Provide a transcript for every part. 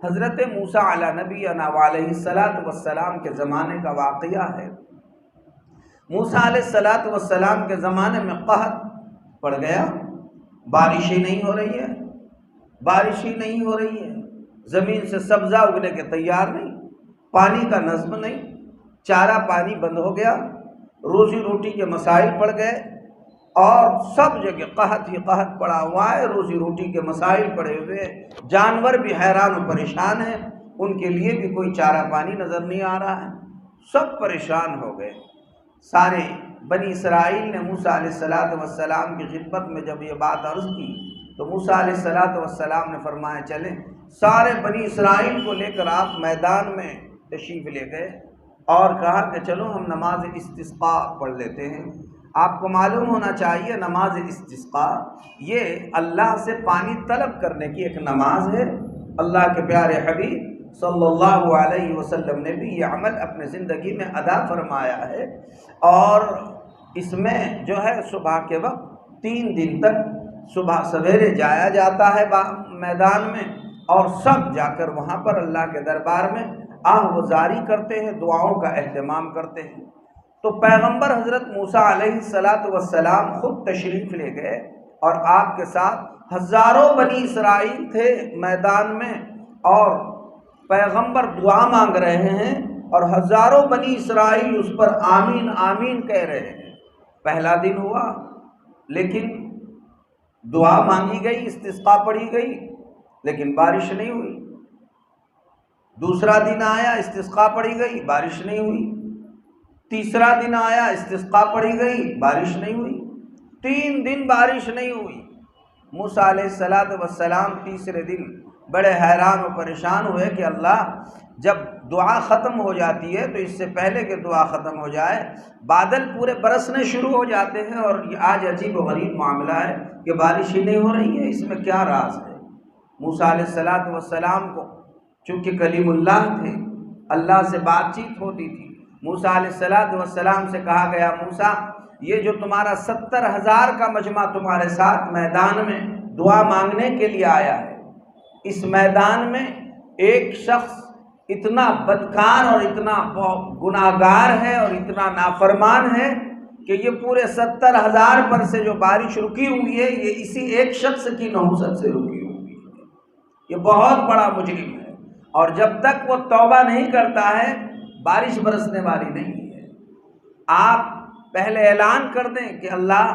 حضرت موسیٰ علیہ نبینا علیہ الصلاۃ والسلام کے زمانے کا واقعہ ہے۔ موسیٰ علیہ الصلاۃ والسلام کے زمانے میں قحط پڑ گیا، بارش ہی نہیں ہو رہی ہے، بارش ہی نہیں ہو رہی ہے، زمین سے سبزہ اگنے کے تیار نہیں، پانی کا نظم نہیں، چارہ پانی بند ہو گیا، روزی روٹی کے مسائل پڑ گئے، اور سب جگہ قحط ہی قحط پڑا ہوا ہے، روزی روٹی کے مسائل پڑے ہوئے، جانور بھی حیران و پریشان ہیں، ان کے لیے بھی کوئی چارہ پانی نظر نہیں آ رہا ہے، سب پریشان ہو گئے۔ سارے بنی اسرائیل نے موسیٰ علیہ الصلاۃ والسلام کی خدمت میں جب یہ بات عرض کی تو موسیٰ علیہ الصلاۃ والسلام نے فرمایا چلیں سارے بنی اسرائیل کو لے کر آپ میدان میں تشریف لے گئے اور کہا کہ چلو ہم نماز استسقاء پڑھ لیتے ہیں۔ آپ کو معلوم ہونا چاہیے نماز استسقاء یہ اللہ سے پانی طلب کرنے کی ایک نماز ہے۔ اللہ کے پیارے حبیب صلی اللہ علیہ وسلم نے بھی یہ عمل اپنے زندگی میں ادا فرمایا ہے، اور اس میں جو ہے صبح کے وقت 3 دن تک صبح سویرے جایا جاتا ہے میدان میں، اور سب جا کر وہاں پر اللہ کے دربار میں آہ گزاری کرتے ہیں، دعاؤں کا اہتمام کرتے ہیں۔ تو پیغمبر حضرت موسیٰ علیہ الصلاۃ والسلام خود تشریف لے گئے، اور آپ کے ساتھ ہزاروں بنی اسرائیل تھے میدان میں، اور پیغمبر دعا مانگ رہے ہیں اور ہزاروں بنی اسرائیل اس پر آمین آمین کہہ رہے ہیں۔ پہلا دن ہوا لیکن دعا مانگی گئی، استسقاء پڑھی گئی، لیکن بارش نہیں ہوئی۔ دوسرا دن آیا، استسقاء پڑھی گئی، بارش نہیں ہوئی۔ تیسرا دن آیا، استسقاء پڑھی گئی، بارش نہیں ہوئی۔ 3 دن بارش نہیں ہوئی۔ موسیٰ علیہ الصلاۃ والسلام تیسرے دن بڑے حیران و پریشان ہوئے کہ اللہ جب دعا ختم ہو جاتی ہے تو اس سے پہلے کہ دعا ختم ہو جائے بادل پورے برسنے شروع ہو جاتے ہیں، اور یہ آج عجیب و غریب معاملہ ہے کہ بارش ہی نہیں ہو رہی ہے، اس میں کیا راز ہے؟ موسیٰ علیہ الصلاۃ والسلام کو چونکہ کلیم اللہ تھے، اللہ سے بات چیت ہوتی تھی، موسیٰ علیہ الصلاۃ والسلام سے کہا گیا موسیٰ یہ جو تمہارا 70,000 کا مجمع تمہارے ساتھ میدان میں دعا مانگنے کے لیے آیا ہے، اس میدان میں ایک شخص اتنا بدکار اور اتنا گناہگار ہے اور اتنا نافرمان ہے کہ یہ پورے 70,000 پر سے جو بارش رکی ہوئی ہے یہ اسی ایک شخص کی نحوست سے رکی ہوئی ہے۔ یہ بہت بڑا مجرم ہے، اور جب تک وہ توبہ نہیں کرتا ہے بارش برسنے والی نہیں ہے۔ آپ پہلے اعلان کر دیں کہ اللہ،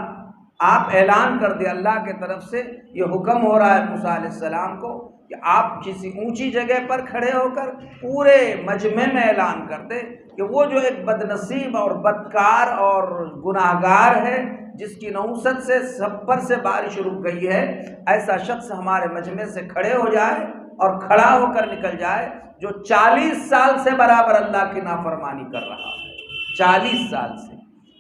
آپ اعلان کر دیں اللہ کے طرف سے یہ حکم ہو رہا ہے موسیٰ علیہ السلام کو کہ آپ کسی اونچی جگہ پر کھڑے ہو کر پورے مجمع میں اعلان کر دیں کہ وہ جو ایک بدنصیب اور بدکار اور گناہگار ہے جس کی نحوست سے سب پر سے بارش رک گئی ہے، ایسا شخص ہمارے مجمع سے کھڑے ہو جائے اور کھڑا ہو کر نکل جائے جو 40 سال سے برابر اللہ کی نافرمانی کر رہا ہے۔ 40 سال سے،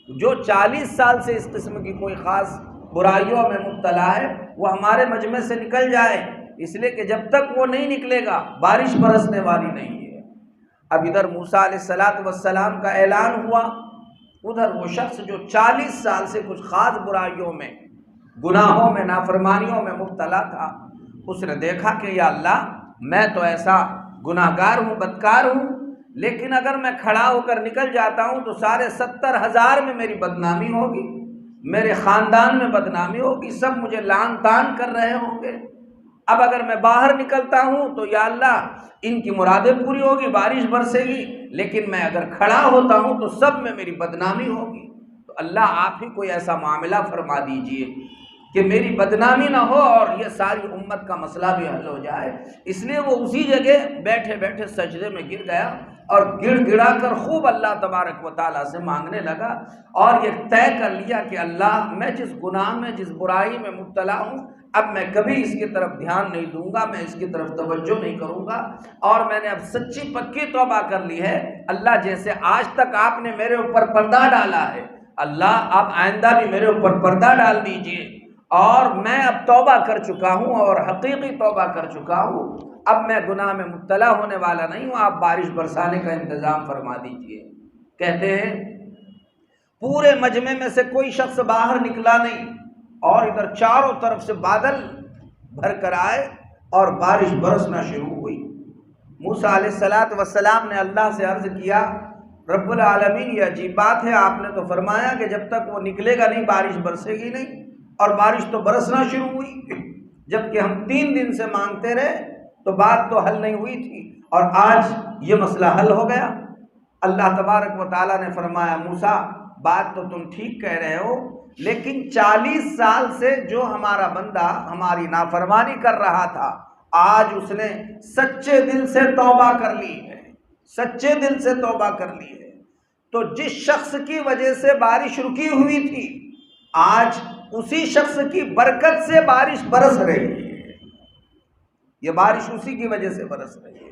جو 40 سال سے اس قسم کی کوئی خاص برائیوں میں مبتلا ہے وہ ہمارے مجمع سے نکل جائے، اس لیے کہ جب تک وہ نہیں نکلے گا بارش برسنے والی نہیں ہے۔ اب ادھر موسیٰ علیہ الصلاۃ والسلام کا اعلان ہوا، ادھر وہ شخص جو 40 سال سے کچھ خاص برائیوں میں، گناہوں میں، نافرمانیوں میں مبتلا تھا، اس نے دیکھا کہ یا اللہ میں تو ایسا گناہگار ہوں، بدکار ہوں، لیکن اگر میں کھڑا ہو کر نکل جاتا ہوں تو سارے 70,000 میں میری بدنامی ہوگی، میرے خاندان میں بدنامی ہوگی، سب مجھے لعن طعن کر رہے ہوں گے۔ اب اگر میں باہر نکلتا ہوں تو یا اللہ ان کی مرادیں پوری ہوگی، بارش برسے گی، لیکن میں اگر کھڑا ہوتا ہوں تو سب میں میری بدنامی ہوگی۔ تو اللہ آپ ہی کوئی ایسا معاملہ فرما دیجئے کہ میری بدنامی نہ ہو اور یہ ساری امت کا مسئلہ بھی حل ہو جائے۔ اس لیے وہ اسی جگہ بیٹھے بیٹھے سجدے میں گر گیا اور گڑ گڑا کر خوب اللہ تبارک و تعالیٰ سے مانگنے لگا، اور یہ طے کر لیا کہ اللہ میں جس گناہ میں، جس برائی میں مبتلا ہوں، اب میں کبھی اس کی طرف دھیان نہیں دوں گا، میں اس کی طرف توجہ نہیں کروں گا، اور میں نے اب سچی پکی توبہ کر لی ہے۔ اللہ جیسے آج تک آپ نے میرے اوپر پردہ ڈالا ہے، اللہ آپ آئندہ بھی میرے اوپر پردہ ڈال دیجئے، اور میں اب توبہ کر چکا ہوں اور حقیقی توبہ کر چکا ہوں، اب میں گناہ میں مبتلا ہونے والا نہیں ہوں، آپ بارش برسانے کا انتظام فرما دیجئے۔ کہتے ہیں پورے مجمع میں سے کوئی شخص باہر نکلا نہیں، اور ادھر چاروں طرف سے بادل بھر کر آئے اور بارش برسنا شروع ہوئی۔ موسیٰ علیہ السلام نے اللہ سے عرض کیا رب العالمین یہ عجیب بات ہے، آپ نے تو فرمایا کہ جب تک وہ نکلے گا نہیں بارش برسے گی نہیں، اور بارش تو برسنا شروع ہوئی، جبکہ ہم 3 دن سے مانگتے رہے تو بات تو حل نہیں ہوئی تھی، اور آج یہ مسئلہ حل ہو گیا۔ اللہ تبارک و تعالیٰ نے فرمایا موسیٰ بات تو تم ٹھیک کہہ رہے ہو، لیکن 40 سال سے جو ہمارا بندہ ہماری نافرمانی کر رہا تھا، آج اس نے سچے دل سے توبہ کر لی ہے، سچے دل سے توبہ کر لی ہے۔ تو جس شخص کی وجہ سے بارش رکی ہوئی تھی، آج اسی شخص کی برکت سے بارش برس رہی ہے، یہ بارش اسی کی وجہ سے برس رہی ہے۔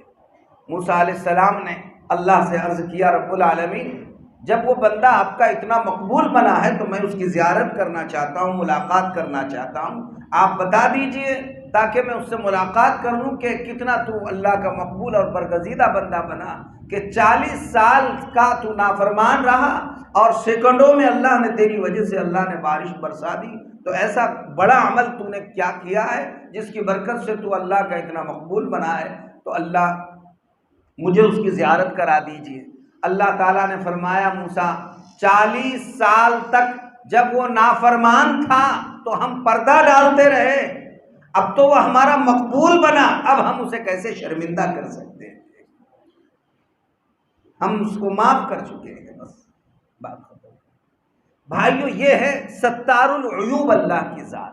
موسیٰ علیہ السلام نے اللہ سے عرض کیا رب العالمین جب وہ بندہ آپ کا اتنا مقبول بنا ہے تو میں اس کی زیارت کرنا چاہتا ہوں، ملاقات کرنا چاہتا ہوں، آپ بتا دیجئے تاکہ میں اس سے ملاقات کر لوں کہ کتنا تو اللہ کا مقبول اور برگزیدہ بندہ بنا کہ 40 سال کا تو نافرمان رہا اور سیکنڈوں میں اللہ نے تیری وجہ سے اللہ نے بارش برسا دی۔ تو ایسا بڑا عمل تو نے کیا کیا ہے جس کی برکت سے تو اللہ کا اتنا مقبول بنا ہے؟ تو اللہ مجھے اس کی زیارت کرا دیجئے۔ اللہ تعالیٰ نے فرمایا موسیٰ 40 سال تک جب وہ نافرمان تھا تو ہم پردہ ڈالتے رہے، اب تو وہ ہمارا مقبول بنا، اب ہم اسے کیسے شرمندہ کر سکتے ہیں؟ ہم اس کو معاف کر چکے ہیں، بس بات ختم۔ بھائیو یہ ہے ستار العیوب اللہ کی ذات۔